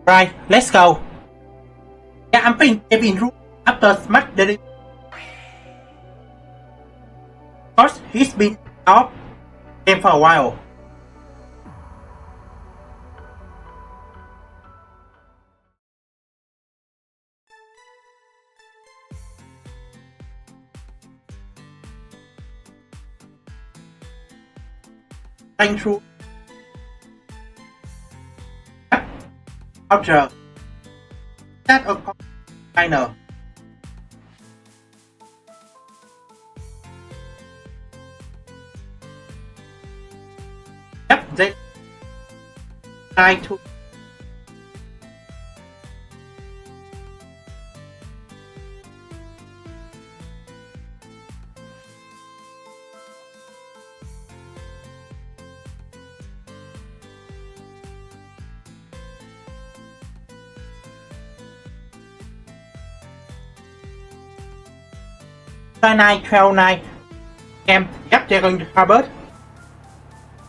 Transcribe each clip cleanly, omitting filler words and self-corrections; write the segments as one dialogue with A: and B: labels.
A: Right, let's go. Camping cabin room after smash delivery. Because he's been off game for a while. Thank you. After that, a container. Yep, they try to. Trail 9 em dắt ra gần Calvard.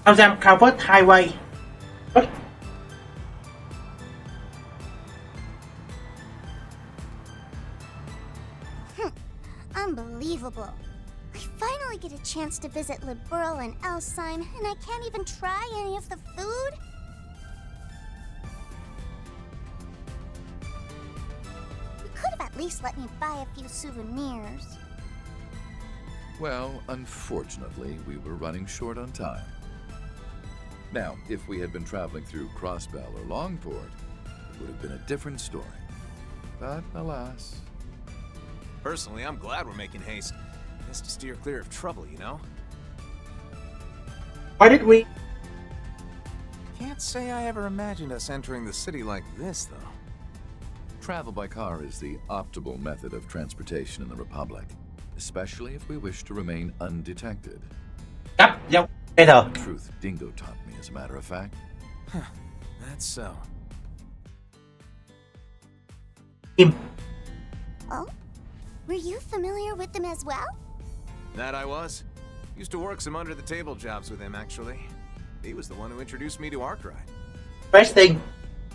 A: Tao giam Calvard Highway.
B: Unbelievable. I finally get a chance to visit Liberal and Alsine, and I can't even try any of the food? You could have at least let me buy a few souvenirs.
C: Well, unfortunately, we were running short on time. Now, if we had been traveling through Crossbell or Longport, it would have been a different story. But alas.
D: Personally, I'm glad we're making haste. Just to steer clear of trouble, you know?
A: Why did we?
D: Can't say I ever imagined us entering the city like this, though.
C: Travel by car is the optimal method of transportation in the Republic, especially if we wish to remain undetected.
A: Cắp dấu later.
C: Truth Dingo taught me, as a matter of fact.
D: Huh, that's so.
A: Im.
B: Oh? Were you familiar with them as well?
D: That I was. Used to work some under-the-table jobs with him, actually. He was the one who introduced me to Arkride.
A: First thing.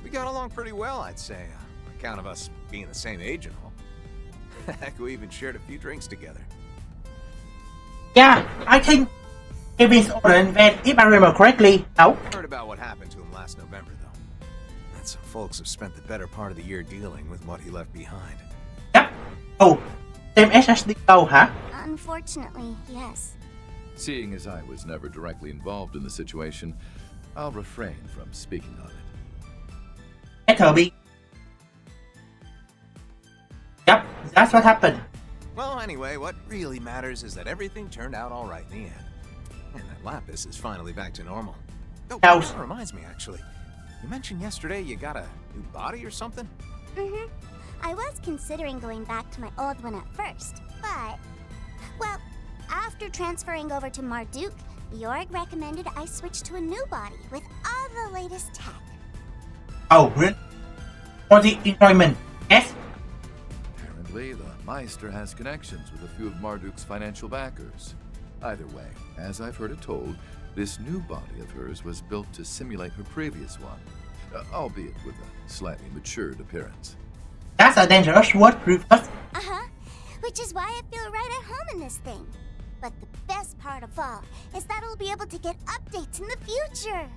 D: We got along pretty well, I'd say, on account of us being the same age and all. Heck, we even shared a few drinks together.
A: Yeah, I think Kevin's older than if I remember correctly. No.
D: Heard about what happened to him last November, though. And some folks have spent the better part of the year dealing with what he left behind.
A: Yep. Oh, same as Dingo, huh?
B: Unfortunately, yes.
C: Seeing as I was never directly involved in the situation, I'll refrain from speaking on it.
A: Better be. Yep, that's what happened.
D: Well, anyway, what really matters is that everything turned out all right in the end. And that Lapis is finally back to normal. Oh,
A: House.
D: that reminds me, actually. You mentioned yesterday you got a new body or something?
B: Mm-hmm. I was considering going back to my old one at first, but... Well, after transferring over to Marduk, the org recommended I switch to a new body with all the latest tech.
A: Oh, really? For the enjoyment, yes?
C: Apparently, the Meister has connections with a few of Marduk's financial backers. Either way, as I've heard it told, this new body of hers was built to simulate her previous one, albeit with a slightly matured appearance.
A: That's a dangerous word, Rufus.
B: Uh-huh. Which is why I feel right at home in this thing. But the best part of all is that I'll be able to get updates in the future.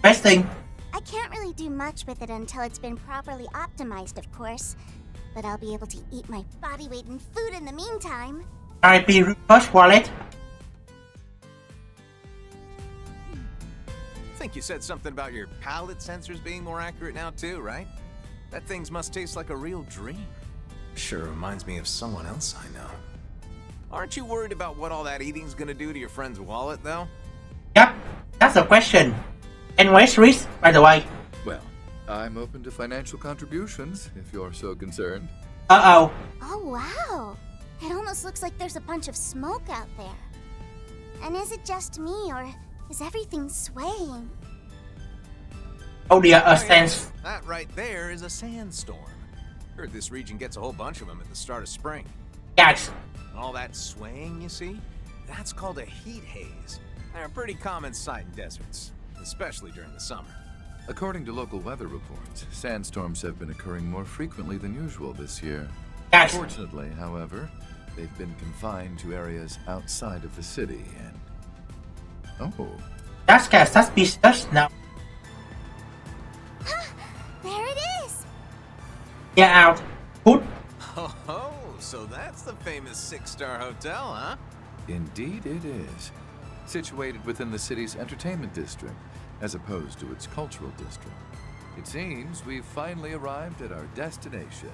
A: Best thing.
B: I can't really do much with it until it's been properly optimized, of course. But I'll be able to eat my body weight in food in the meantime.
A: R.I.P. Rufus Wallet.
D: I think you said something about your palate sensors being more accurate now too, right? That thing must taste like a real dream. Sure reminds me of someone else I know. Aren't you worried about what all that eating's gonna do to your friend's wallet, though?
A: Yep, that's a question. And where's Reese, by the way?
C: Well, I'm open to financial contributions, if you're so concerned.
A: Uh-oh.
B: Oh, wow. It almost looks like there's a bunch of smoke out there. And is it just me, or is everything swaying?
A: Oh dear, a
D: Oh, yeah,
A: sense.
D: that right there is a sandstorm. Heard this region gets a whole bunch of them at the start of spring.
A: Yes.
D: And all that swaying, you see? That's called a heat haze. They're a pretty common sight in deserts, especially during the summer.
C: According to local weather reports, sandstorms have been occurring more frequently than usual this year.
A: Guys,
C: Fortunately, however, they've been confined to areas outside of the city and... Oh,
A: that's got suspicious now.
B: There it is!
A: Get out. Good.
D: Oh, so that's the famous six-star hotel, huh?
C: indeed it is. Situated within the city's entertainment district, as opposed to its cultural district. It seems we've finally arrived at our destination,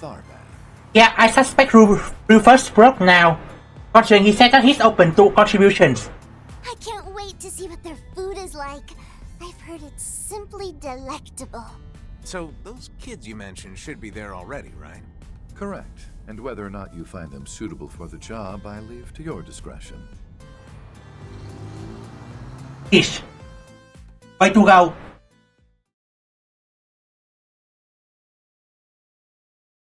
C: Tharbad.
A: Yeah, I suspect Rufus broke now. Considering he said that he's open to contributions.
B: I can't wait to see what their food is like. I've heard it's simply delectable.
D: So, those kids you mentioned should be there already, right?
C: Correct. And whether or not you find them suitable for the job, I leave to your discretion.
A: Ish. Way to go.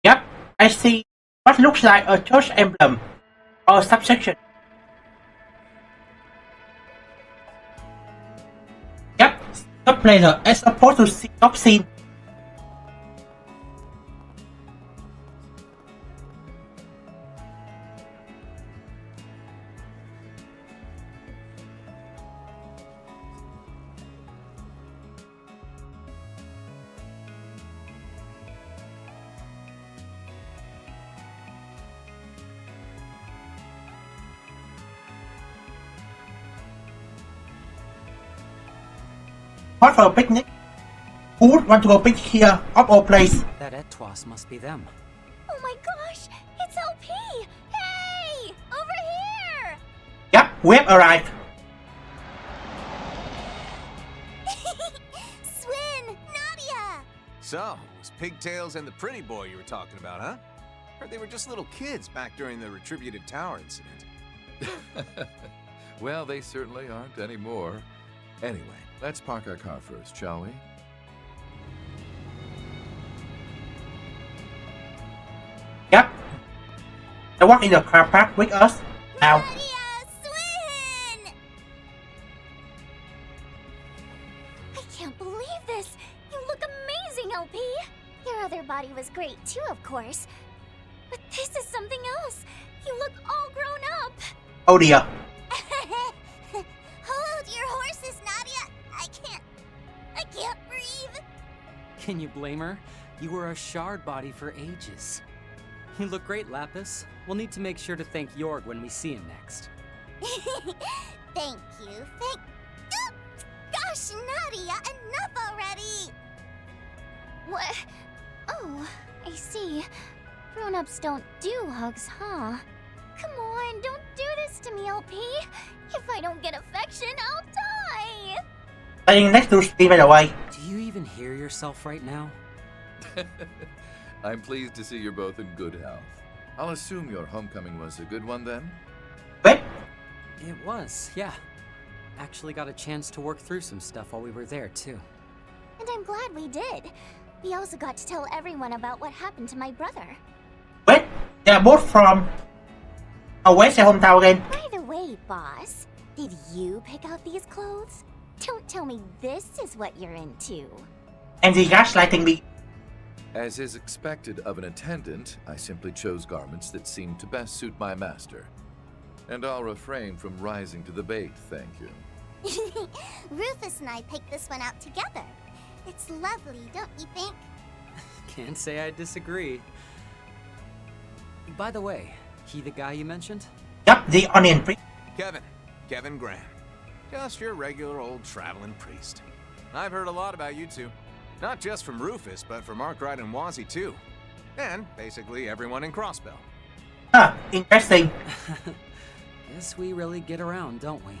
A: Yep, I see what looks like a church emblem or subsection. Yep, the player is supposed to see top scene. What for a picnic? Who would want to go picnic here of all place?
E: That Etwas must be them.
B: Oh my gosh! It's LP! Hey! Over here!
A: Yep, we've arrived.
B: Swin! Nadia!
D: So, it was Pigtails and the pretty boy you were talking about, huh? Heard they were just little kids back during the Retributed Tower incident.
C: Well, they certainly aren't anymore. Anyway, let's park our car first, shall we?
A: Yep. I walk in the car park with us now.
B: Nadia! Swin! I can't believe this! You look amazing, LP! Your other body was great too, of course. But this is something else! You look all grown up!
A: Oh dear.
B: Hold your horses, Nadia! I can't breathe!
E: Can you blame her? You were a shard body for ages. You look great, Lapis. We'll need to make sure to thank Jorg when we see him next.
B: Thank you, Gosh, Nadia, enough already! What? Oh, I see. Grown-ups don't do hugs, huh? Come on, don't do this to me, LP. If I don't get affection, I'll die!
A: Staying next to Steve, by the way.
E: Do you even hear yourself right now?
C: I'm pleased to see you're both in good health. I'll assume your homecoming was a good one then?
A: Wait,
E: It was, yeah. Actually got a chance to work through some stuff while we were there, too.
B: And I'm glad we did. We also got to tell everyone about what happened to my brother.
A: wait. They're both from... Oh, where's their hometown again?
B: By the way, boss, did you pick out these clothes? Don't tell me this is what you're into.
A: And the gaslighting me.
C: As is expected of an attendant, I simply chose garments that seemed to best suit my master. And I'll refrain from rising to the bait, thank you.
B: Rufus and I picked this one out together. It's lovely, don't you think?
E: Can't say I disagree. By the way, he the guy you mentioned?
A: Yep, the onion priest.
D: Kevin Graham. Just your regular old traveling priest. I've heard a lot about you two. Not just from Rufus, but from Arkride and Wazzy too. And basically everyone in Crossbell.
A: Huh, interesting.
E: Guess we really get around, don't we?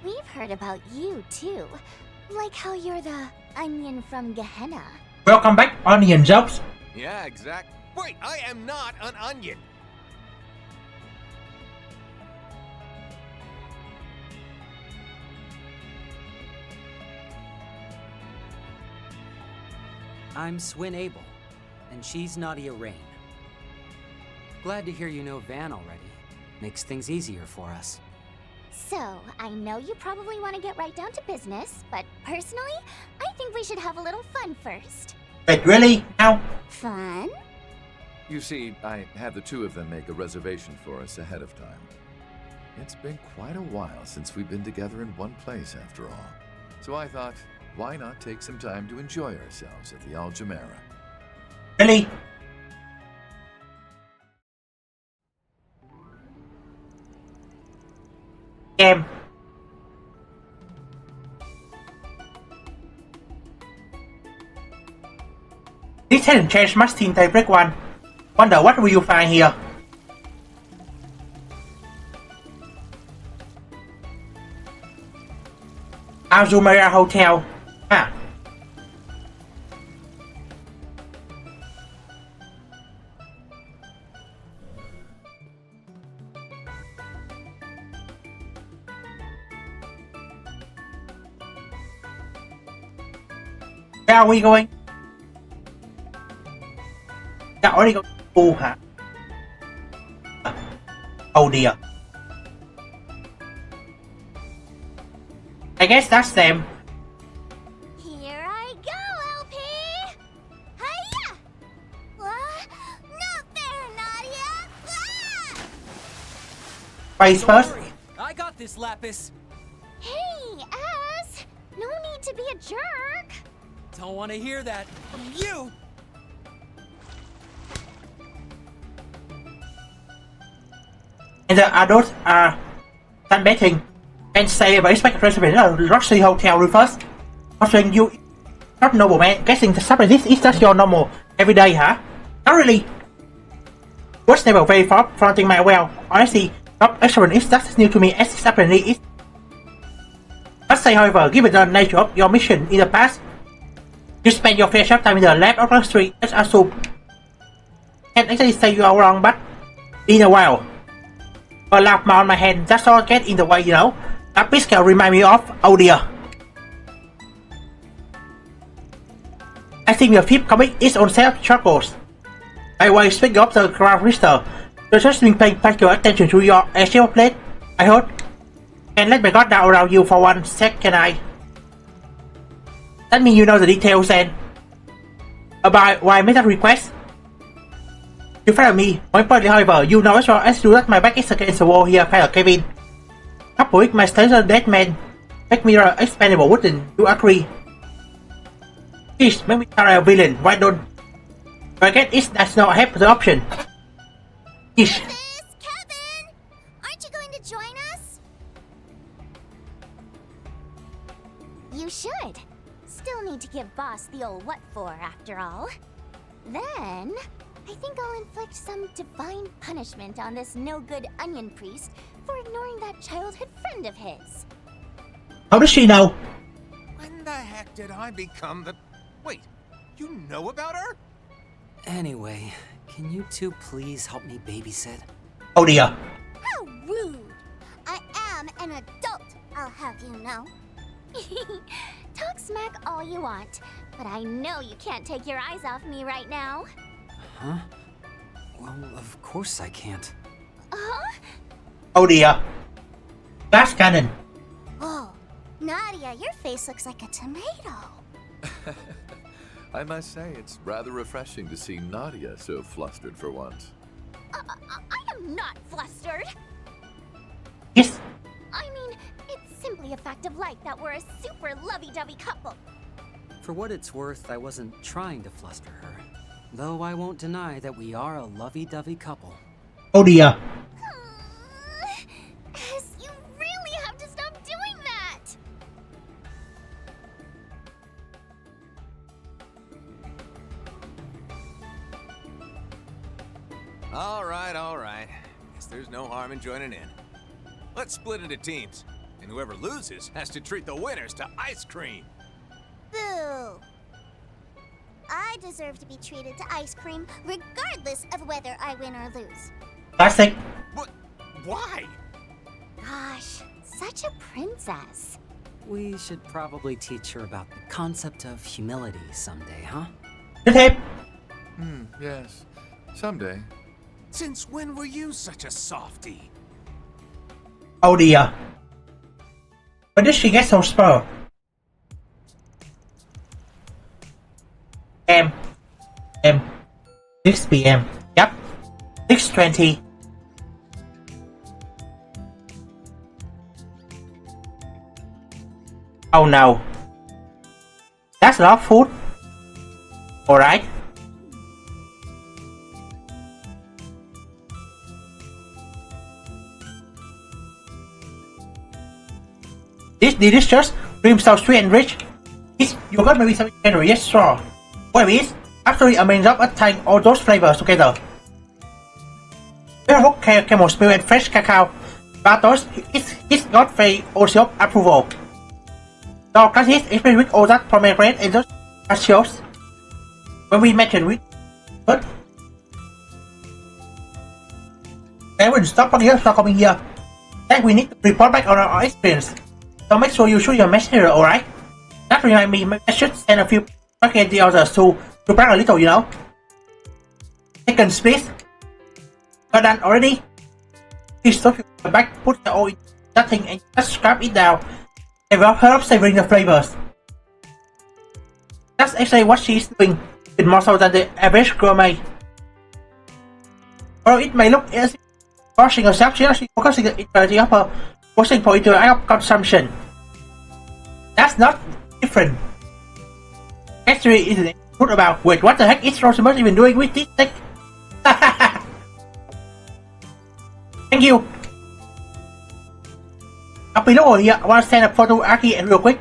B: We've heard about you too. Like how you're the onion from Gehenna.
A: Welcome back, onion jokes.
D: Yeah, exact. Wait, I am not an onion!
E: I'm Swin Abel, and she's Nadia Rain. Glad to hear you know Van already. Makes things easier for us.
B: So, I know you probably want to get right down to business, but personally, I think we should have a little fun first.
A: Wait, really? Now?
B: Fun?
C: You see, I had the two of them make a reservation for us ahead of time. It's been quite a while since we've been together in one place, after all. So I thought, why not take some time to enjoy ourselves at the Aljamera?
A: Really? Em. This hasn't changed much since Daybreak 1. Wonder what will you find here? Aljamera Hotel. Ah. Where are we going? Yeah, already got school, hả? Oh dear. I guess that's them.
B: Here I go, LP! Hiya! Not there, Nadia!
A: Face
E: Don't
A: first.
E: worry, I got this, Lapis.
B: Hey, Ass! No need to be a jerk!
E: Don't want to hear that from you.
A: And the adults are sunbathing and say but expect resident of Roxy Hotel first. Offering you not normal man. Guessing the stuff like this is just your normal everyday, huh? Not really. What's never very far fronting my well. Honestly, top excellent is just new to me as apparently is. Let's say, however, given the nature of your mission in the past, you spend your fair share of time in the lab of the street. Let's assume. Can't exactly say you are wrong, but in a while. A laugh on my hand, that's all get in the way, you know. That piece can remind me of, oh dear. I think the fifth comic is on self struggles. By the way, speaking of the ground register, you're just been paying particular attention to your airship plate, I heard. And let me guard down around you for 1 sec, can I? That means you know the details and about why I made that request. You follow me. More importantly, however, you know as well as you that my back is against the wall here, Pilot Kevin. Couple with my station dead man. Make me an expendable wooden. You agree? Please, make me a villain. Why don't? I get it. That's not half the option. Ish.
B: This, Kevin! Aren't you going to join us? You should. Still need to give Boss the old what for, after all. Then, I think I'll inflict some divine punishment on this no-good onion priest for ignoring that childhood friend of his.
A: How does she know?
D: When the heck did I become the... Wait, you know about her?
E: Anyway, can you two please help me babysit?
A: Oh dear.
B: How rude! I am an adult, I'll have you know. Talk smack all you want, but I know you can't take your eyes off me right now.
E: Huh? Well, of course I can't.
B: Huh?
A: Oh dear. Glass cannon.
B: Oh, Nadia, your face looks like a tomato.
C: I must say, it's rather refreshing to see Nadia so flustered for once.
B: I am not flustered.
A: Yes.
B: I mean, it's simply a fact of life that we're a super lovey-dovey couple.
E: For what it's worth, I wasn't trying to fluster her. Though I won't deny that we are a lovey-dovey couple.
A: Oh dear.
B: You really have to stop doing that!
D: All right. Guess there's no harm in joining in. Let's split into teams, and whoever loses has to treat the winners to ice cream.
B: Boo! I deserve to be treated to ice cream regardless of whether I win or lose.
A: Classic.
D: What? Why?
B: Gosh, such a princess.
E: We should probably teach her about the concept of humility someday, huh?
A: Good tape.
C: Yes. Someday.
D: Since when were you such a softie?
A: Oh dear. When did she get so spoiled? p.m. 6 p.m. Yep. 6:20. Oh no. That's a lot of food. Alright. This delicious, cream so sweet and rich. This yogurt may be something generous, yes, sure. What it is, absolutely amazing job at tying all those flavors together. Very hot camel smell and fresh cacao. Bartos, it's got very also approval. So classes, especially with all that pomegranate and those cashews. When we mentioned with but I will stop on here, stop coming here. Then we need to report back on our experience. So make sure you shoot your material, alright? That reminds me, I should send a few back at the others to brag a little, you know. Seconds, please. Got done already? Please stop your back, put the oil in that thing and just scrap it down. It will help savoring the flavors. That's actually what she's doing, with more so than the average gourmet. Although it may look as if washing herself, she's actually focusing the entirety of her washing for into of consumption. That's not different. Actually, isn't it? What about? Wait, what the heck is Rosamund even doing with this thing? Thank you. Up below here, I want to send a photo Arky real quick.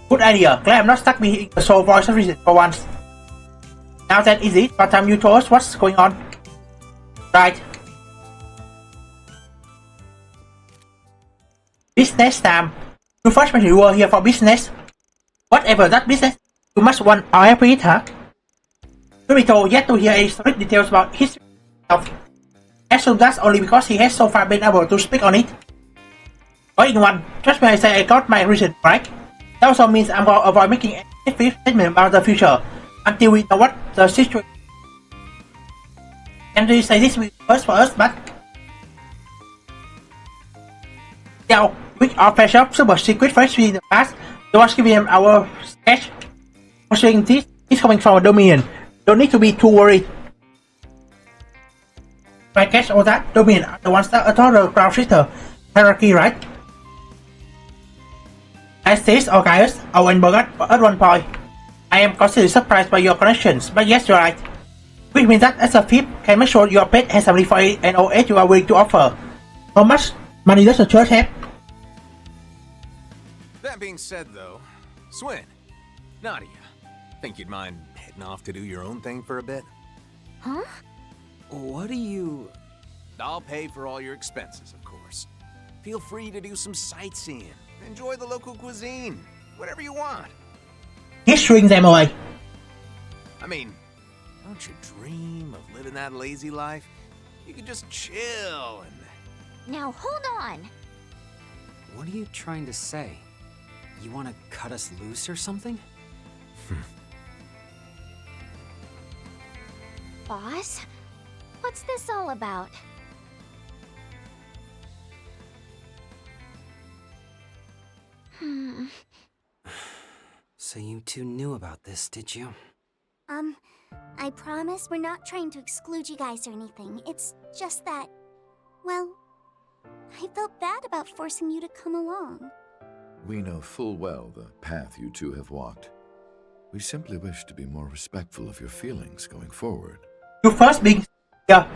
A: Good idea. Glad I'm not stuck being the sole voice of reason for once. Now that is it. By the time you told us what's going on. Right. Business time. You first mentioned you were here for business. Whatever that business, you must want our help with, huh? To be told yet to hear any solid details about history of. I assume that's only because he has so far been able to speak on it. All in one, trust me I say I got my reason, right? That also means I'm going to avoid making any statement about the future until we know what the situation is. And we say this will first for us, but now, with our pleasure, super secret friends in the past, so was giving them our sketch. Considering this is coming from a Dominion, don't need to be too worried. I guess all that Dominion are the ones that author the ground shifter hierarchy, right? As this or guys, Owen Burgett at one point. I am considerably surprised by your connections, but yes, you're right. Which means that as a FIP can make sure your pet has something for it and all age you are willing to offer. How much money does the church have?
D: That being said, though, Swin, Nadia, think you'd mind heading off to do your own thing for a bit?
B: Huh?
E: What do you...
D: I'll pay for all your expenses, of course. Feel free to do some sightseeing. Enjoy the local cuisine. Whatever you want.
A: He's shooing them away.
D: I mean, don't you dream of living that lazy life? You could just chill and...
B: Now hold on.
E: What are you trying to say? You want to cut us loose or something?
B: Boss? What's this all about?
E: So you two knew about this, did you?
B: I promise we're not trying to exclude you guys or anything. It's just that, well, I felt bad about forcing you to come along.
C: We know full well the path you two have walked. We simply wish to be more respectful of your feelings going forward.
A: You first being here.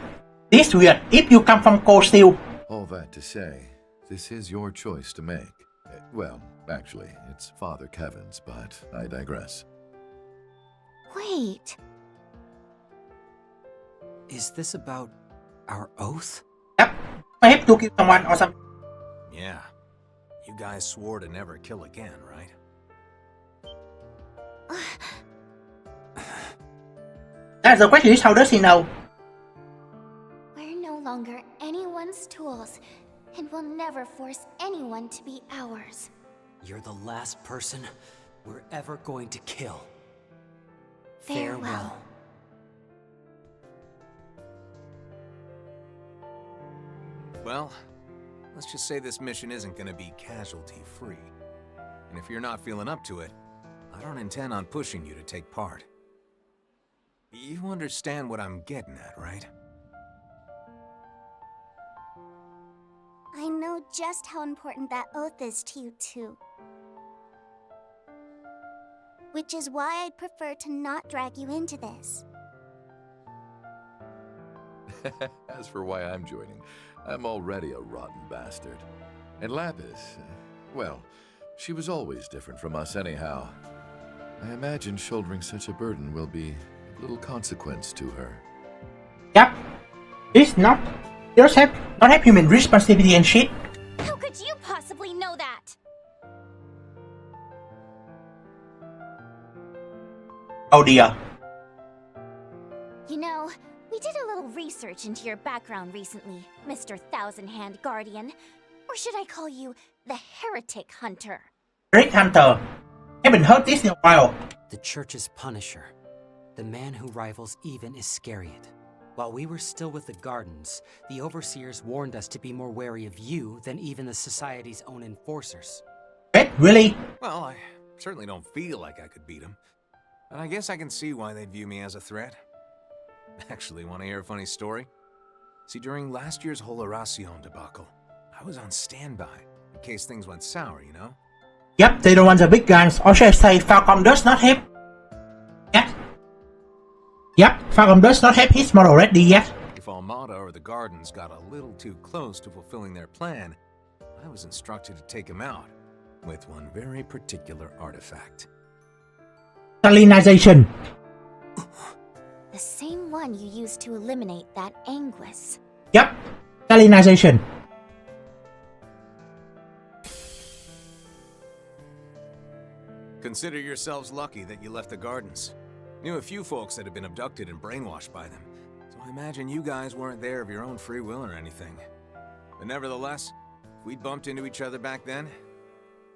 A: This weird if you come from Cold Steel.
C: All that to say, this is your choice to make. Well, actually, it's Father Kevin's, but I digress.
B: Wait.
E: Is this about our oath?
A: Yep. I have to kill someone or something.
D: Yeah. You guys swore to never kill again, right?
A: That's the question is how does he know?
B: We're no longer anyone's tools, and we'll never force anyone to be ours.
E: You're the last person we're ever going to kill.
B: Farewell.
D: Well, let's just say this mission isn't gonna be casualty-free. And if you're not feeling up to it, I don't intend on pushing you to take part. You understand what I'm getting at, right?
B: I know just how important that oath is to you, too. Which is why I'd prefer to not drag you into this.
C: As for why I'm joining, I'm already a rotten bastard. And Lapis, well, she was always different from us anyhow. I imagine shouldering such a burden will be of little consequence to her.
A: Yep. It's not. You don't have human responsibility and shit.
B: How could you possibly know that?
A: Oh dear.
B: You know, we did a little research into your background recently, Mr. Thousand Hand Guardian. Or should I call you the Heretic Hunter?
A: Great Hunter. Haven't heard this in a while.
E: The Church's Punisher. The man who rivals even Iscariot. While we were still with the Gardens, the Overseers warned us to be more wary of you than even the Society's own enforcers.
A: Wait, really?
D: Well, I certainly don't feel like I could beat him. And I guess I can see why they'd view me as a threat. Actually, want to hear a funny story? See, during last year's whole Horacion debacle, I was on standby, in case things went sour, you know?
A: Yep, they don't want the big guns, or should I say Falcom does not have Yep, Falcom does not have his model ready yet.
D: If Armada or the Gardens got a little too close to fulfilling their plan, I was instructed to take him out, with one very particular artifact.
A: Salinization.
B: The same one you used to eliminate that Anguis.
A: Yep, salinization.
D: Consider yourselves lucky that you left the Gardens. Knew a few folks that had been abducted and brainwashed by them, so I imagine you guys weren't there of your own free will or anything. But nevertheless, if we'd bumped into each other back then,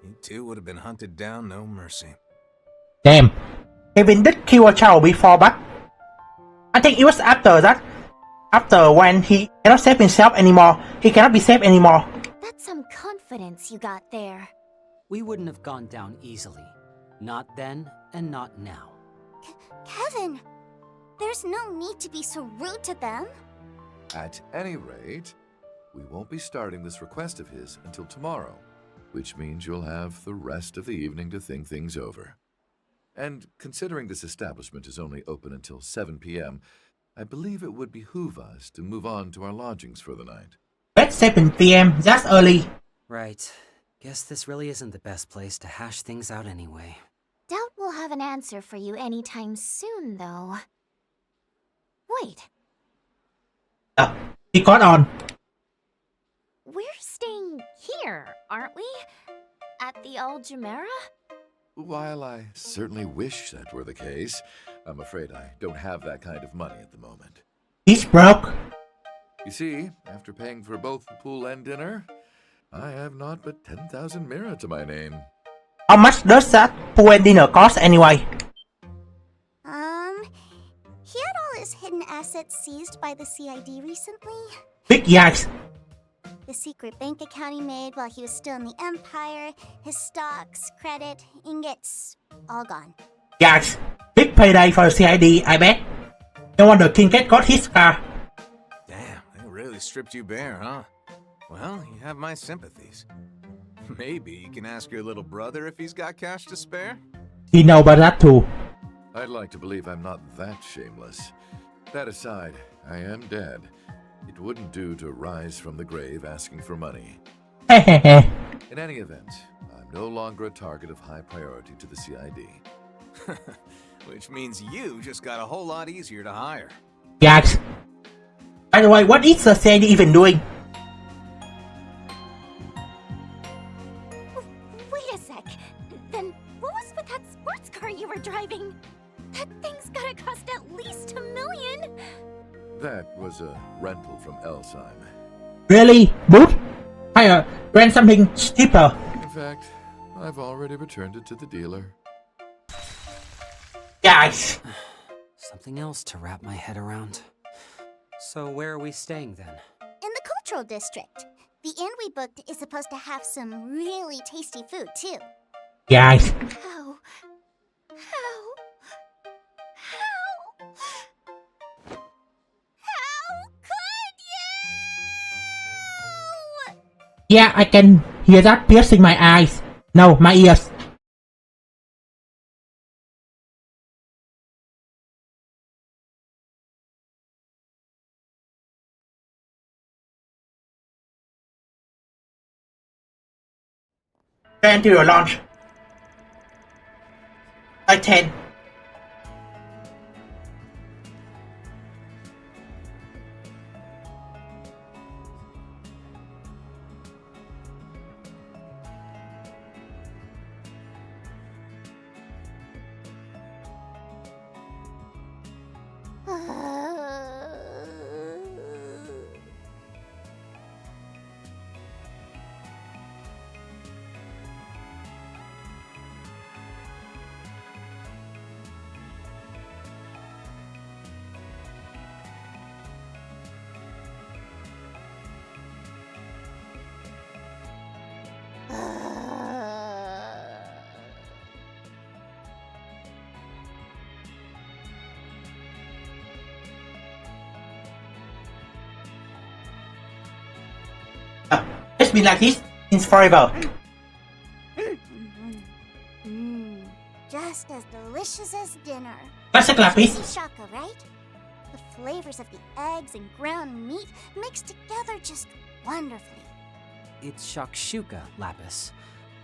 D: you two would have been hunted down no mercy.
A: Damn. Kevin did kill a child before, but I think it was after that. After when he cannot save himself anymore. He cannot be saved anymore.
B: That's some confidence you got there.
E: We wouldn't have gone down easily. Not then, and not now.
B: Kevin, there's no need to be so rude to them.
C: At any rate, we won't be starting this request of his until tomorrow, which means you'll have the rest of the evening to think things over. And considering this establishment is only open until 7 p.m., I believe it would behoove us to move on to our lodgings for the night.
A: At 7 p.m., that's early.
E: Right. Guess this really isn't the best place to hash things out anyway.
B: Doubt we'll have an answer for you anytime soon, though. Wait,
A: He got on.
B: we're staying here, aren't we? At the Aljamera?
C: While I certainly wish that were the case, I'm afraid I don't have that kind of money at the moment.
A: He's broke.
C: You see, after paying for both the pool and dinner, I have not but 10,000 mira to my name.
A: How much does that pool and dinner cost anyway?
B: He had all his hidden assets seized by the CID recently.
A: Big yikes.
B: The secret bank account he made while he was still in the Empire, his stocks, credit, ingots, all gone.
A: Yikes. Big payday for CID, I bet. No wonder King Cat got his car.
D: Damn, they really stripped you bare, huh? Well, you have my sympathies. Maybe you can ask your little brother if he's got cash to spare?
A: He know about that too.
C: I'd like to believe I'm not that shameless. That aside, I am dead. It wouldn't do to rise from the grave asking for money.
A: Hehehe.
C: In any event, I'm no longer a target of high priority to the CID.
D: Which means you just got a whole lot easier to hire.
A: Yikes. By the way, what is the CID even doing?
B: Wait a sec. Then what was with that sports car you were driving? That thing's gotta cost at least $1 million.
C: That was a rental from Elsheim.
A: Really? Boot? I rent something cheaper.
C: In fact, I've already returned it to the dealer.
A: Yikes.
E: Something else to wrap my head around. So where are we staying then?
B: In the cultural district. The inn we booked is supposed to have some really tasty food, too.
A: Guys.
B: How? How could you?
A: Yeah, I can hear that piercing my eyes. No, my ears. Plan to your launch. Flight 10. It's been like this since forever.
B: Just as delicious as dinner.
A: What's a clappies?
B: Shaka, right? The flavors of the eggs and ground meat mixed together just wonderfully.
E: It's shakshuka, Lapis,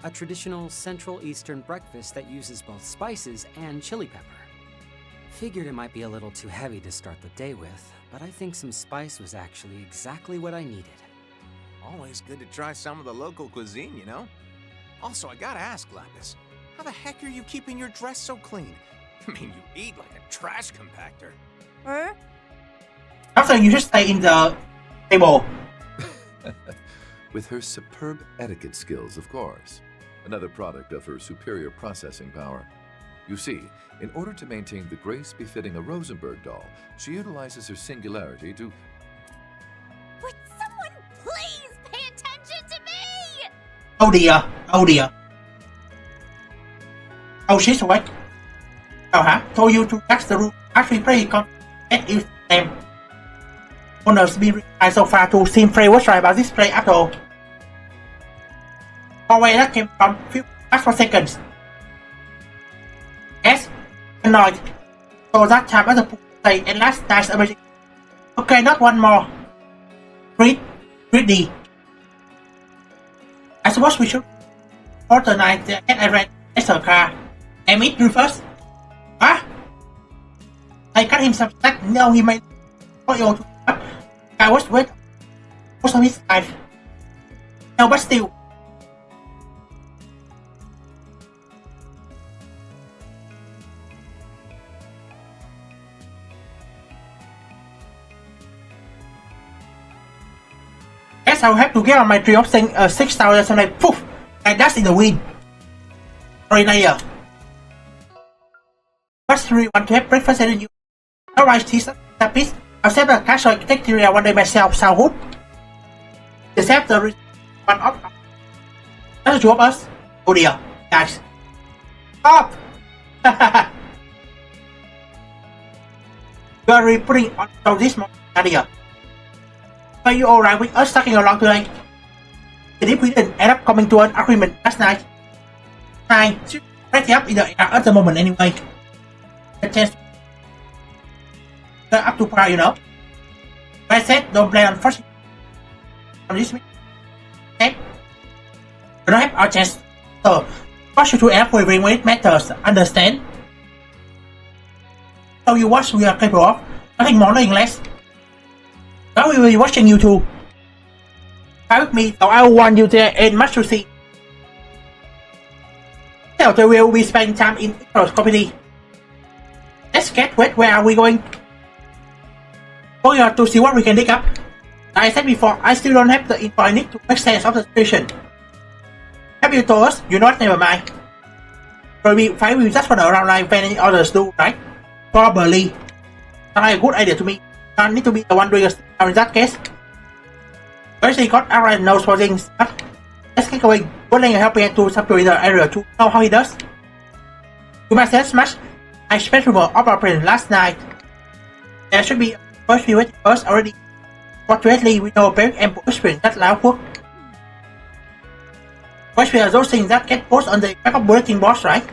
E: a traditional Central Eastern breakfast that uses both spices and chili pepper. Figured it might be a little too heavy to start the day with, but I think some spice was actually exactly what I needed.
D: Always good to try some of the local cuisine, you know? Also, I gotta ask, Lapis, how the heck are you keeping your dress so clean? I mean, you eat like a trash compactor.
B: Huh?
A: After you should stay in the table.
C: With her superb etiquette skills, of course. Another product of her superior processing power. You see, in order to maintain the grace befitting a Rosenberg doll, she utilizes her singularity to...
B: Would someone please pay attention to me?
A: Oh dear, oh dear. Oh, she's awake. Told you to text the room. Actually, pretty confident you them. Owners been required so far to seem very was right about this play after all. Always that came from few for seconds. Yes, annoyed. So that time as a play and last night's amazing. Okay, not one more. Read. I suppose we should order night and I ran a car. I meet you first. Huh? I got him some slack. No, he might. I was with most of his life. No, but still. Guess I'll have to get on my tree of saying 6,000 and like poof, and that's in the wind. Sorry, Naya. But really want to have breakfast and you. Alright, tease that piece. I'll set a casual cafeteria one day myself, sound good? Except the one of that's two of us. Oh dear, guys. Stop! You are putting on this morning, Nadia. Are you alright with us talking along today? And if we didn't end up coming to an agreement last night? Fine, right up in the air at the moment anyway. The chance up to par, you know. I said don't plan on forcing on this week. Okay? We don't have our chance. So, watch you to air for when it matters, understand? So you watch we are capable of, nothing more, nothing less. Now we will be watching you too. Come with me, so I want you there and much to see. So they will be spending time in Eco's community. Let's get wet, where are we going? Going out to see what we can dig up. Like I said before, I still don't have the info I need to make sense of the situation. Have you told us? You not, never mind. But we just run around like any others do, right? Probably. Sounds like a good idea to me. I need to be the one doing it in that case. First, he got Arkride knows for things. Let's get going. willing to help me to subdue the area to know how he does. To my sense much, I spent rumor of our plan last night. There should be a first few waiting us already. Fortunately, we know Beck and experience that loud work. First, we are those things that get posted on the backup bulletin boards, right?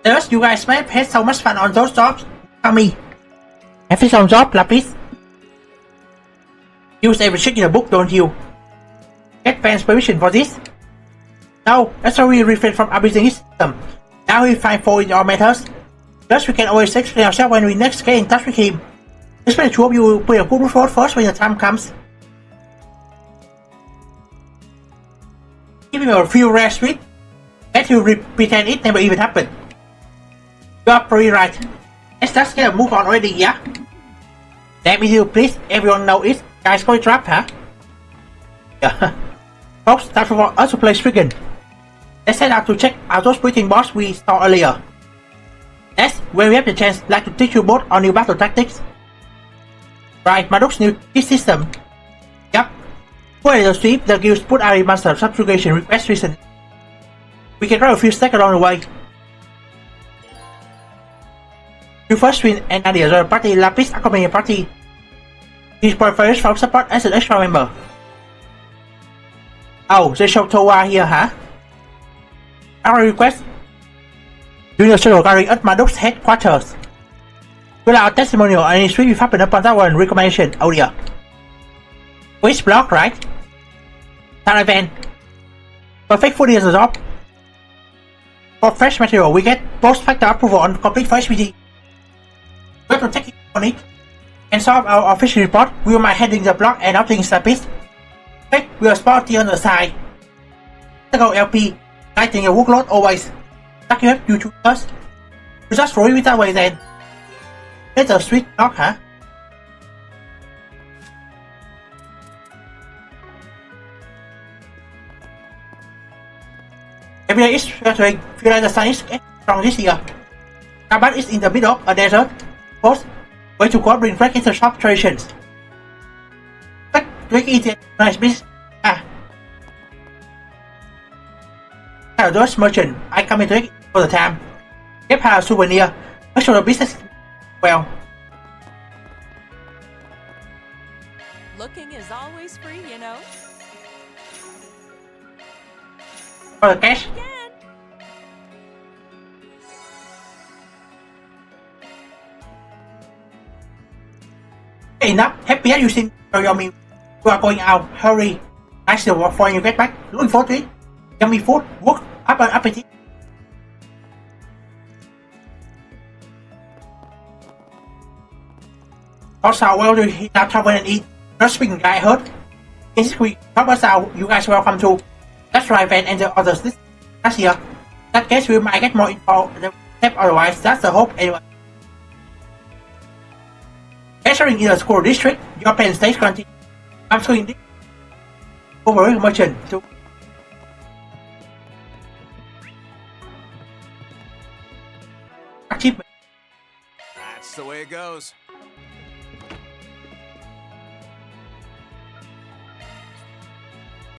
A: Thus, you guys might have had so much fun on those jobs. Tell me. Have you some job, Lapis? Use every trick in the book, don't you? Get fans' permission for this? No, that's how we refrain from abusing his system. Now we find fault in our methods. Thus, we can always explain ourselves when we next get in touch with him. Just make sure you put a good foot first when the time comes. Give him a few rare sweet. Let you pretend it never even happened. You are pretty right. Let's just get a move on already, yeah? Let me do, please. Everyone know it. Guys, go trap, huh? Yeah. Folks, time for us to play Spriggan. Let's head out to check out those breathing bots we saw earlier. That's where we have the chance like to teach you both our new battle tactics. Right, Marduk's new key system. Yup. For the sweep, the guilds put our master subjugation request recently. We can try a few stacks along the way. You first win and idea join party Lapis accompanying party. His prefers from support as an extra member. Oh, they show Towa here, huh? Our request. Junior Shadow Guarding at Marduk's headquarters. Fill out testimonial and it's really happened upon that one recommendation. Oh dear. Which block, right? Town event. Perfect for the job. For fresh material, we get post-factor approval on complete first VD. We have to take it on it and solve our official report. We might heading the block and opting Lapis. Okay, we are spotty on the side. Go LP, lighting your workload always. Lucky you have you choose us. You just roll it that way then. That's a sweet talk, huh? Every day is fluctuating. Feel like the sun is strong this year. Calvard is in the middle of a desert. Post, way to go bring back into shop traditions. But drink it nice business. Those merchant, I come into it all the time. Get a souvenir. Make sure the business well.
F: Looking is always free, you know.
A: For the cash.
F: Again.
A: Enough. Happy that you seen your meal. You are going out. Hurry. I still work for you get back. Looking forward to it. Yummy food. Work up an appetite. Also, well, you now travel and eat. Not speaking, guy heard. This week, help us out. You guys welcome to. Let's try event and the others this last year. That case, we might get more info than otherwise. That's the hope anyway. Entering in a school district, your plan stays continue. I'm swinging this over merchant to achievement.
D: That's the way it goes.